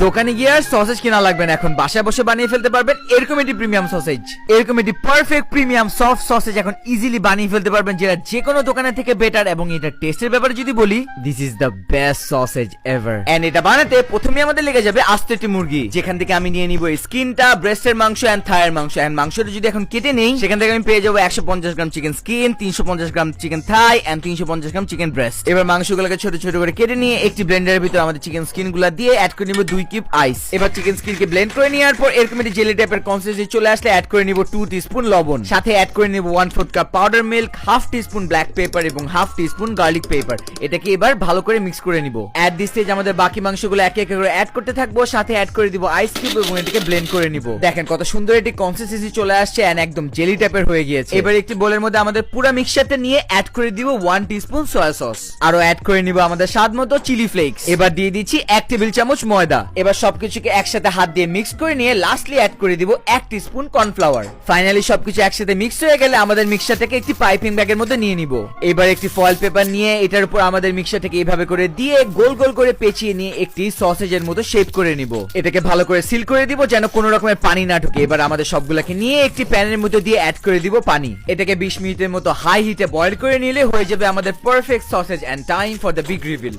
দোকানে গিয়ে আর সসেজ কিনা লাগবে না, এখন বাসায় বসে বানিয়ে ফেলতে পারবেন এরকম একটি প্রিমিয়াম সসেজ, এরকম একটি পারফেক্ট প্রিমিয়াম সফট সসেজ এখন ইজিলি বানিয়ে ফেলতে পারবেন, যেটা যে কোনো দোকানের থেকে বেটার। এবং এটা টেস্টের ব্যাপারে যদি বলি, this is the best sausage ever. And এটা বানাতে প্রথমে আমাদের লেগে যাবে আস্ত একটি মুরগি, যেখান থেকে আমি নিয়ে নিব স্কিনটা, ব্রেস্টের মাংস এন্ড থায়ের মাংস। এন্ড মাংসটা যদি এখন কেটে নেই, সেখান থেকে আমি পেয়ে যাবো 150 gram chicken skin, 350 gram chicken thigh and 350 gram chicken breast. এবার মাংসগুলোকে ছোট ছোট করে কেটে নিয়ে একটি ব্লেন্ডারের ভিতরে আমাদের চিকেন স্কিন গুলা দিয়ে অ্যাড করে নিব 2 কিউব আইস। এবার চিকেন স্কিনকে ব্লেন্ড করে নেওয়ার পর এরকম একটি জেলি টাইপের কনসিস্টেন্সি চলে আসলে অ্যাড করে নিব 2 টিস্পুন লবণ, সাথে অ্যাড করে নিব 1/4 cup powder milk, half teaspoon black pepper এবং হাফ টিস্পুন গার্লিক পেপার। এটাকে এবার ভালো করে মিক্স করে নিব। অ্যাট দিস স্টেজ আমাদের বাকি মাংসগুলো একে একে করে অ্যাড করতে থাকবো, সাথে অ্যাড করে দিব আইস কিউব এবং এটাকে ব্লেন্ড করে নিব। দেখেন কত সুন্দর একটি কনসিস্টেন্সি চলে আসছে এন্ড একদম জেলি টাইপের হয়ে গিয়েছে। এবার একটি বোলের মধ্যে আমাদের পুরো মিক্সচারটা নিয়ে অ্যাড করে দিব 1 টিস্পুন সয়া সস, আরো অ্যাড করে নিব আমাদের স্বাদ মতো চিলি ফ্লেক্স। এবার দিয়ে দিচ্ছি 1 টেবিল চামচ ময়দা। এবার সবকিছুকে একসাথে হাত দিয়ে মিক্স করে নিয়ে লাস্টলি অ্যাড করে দিব 1 টিস্পুন কর্নফ্লাওয়ার। ফাইনালি সবকিছু একসাথে মিক্স হয়ে গেলে আমাদের মিক্সচারটাকে একটি পাইপিং ব্যাগের মধ্যে নিয়ে নিব। এবার একটি ফয়েল পেপার নিয়ে এটার উপর আমাদের মিক্সচারটাকে এইভাবে করে দিয়ে গোল গোল করে পেঁচিয়ে নিয়ে একটি সসেজের মতো শেপ করে নিব। এটাকে ভালো করে সিল করে দিব যেন কোনো রকমের পানি না ঢোকে। এবার আমাদের সবগুলোকে নিয়ে একটি প্যানের মধ্যে দিয়ে অ্যাড করে দিব পানি। এটাকে 20 মিনিটের মতো হাই হিটে বয়েল করে নিলে হয়ে যাবে আমাদের perfect sausage and time for the big reveal.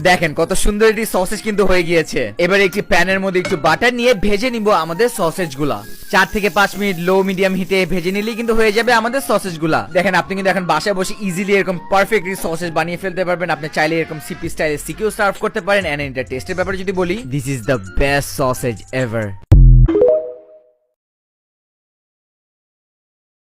দেখেন কত সুন্দর একটি সসেজ কিন্তু হয়ে গিয়েছে। এবার একটি প্যানের মধ্যে একটু বাটার নিয়ে ভেজে নিব আমাদের সসেজ গুলা। 4 থেকে 5 মিনিট লো মিডিয়াম হিটে ভেজে নিলেই কিন্তু হয়ে যাবে আমাদের সসেজ গুলা। দেখেন আপনি কিন্তু এখন বাসায় বসে ইজিলি এরকম পারফেক্টলি সসেজ বানিয়ে ফেলতে পারবেন। আপনি চাইলে এরকম সিপি স্টাইলে সিকিউ সার্ভ করতে পারেন। এন্ড এটা টেস্টের ব্যাপারে যদি বলি, this is the best sausage ever.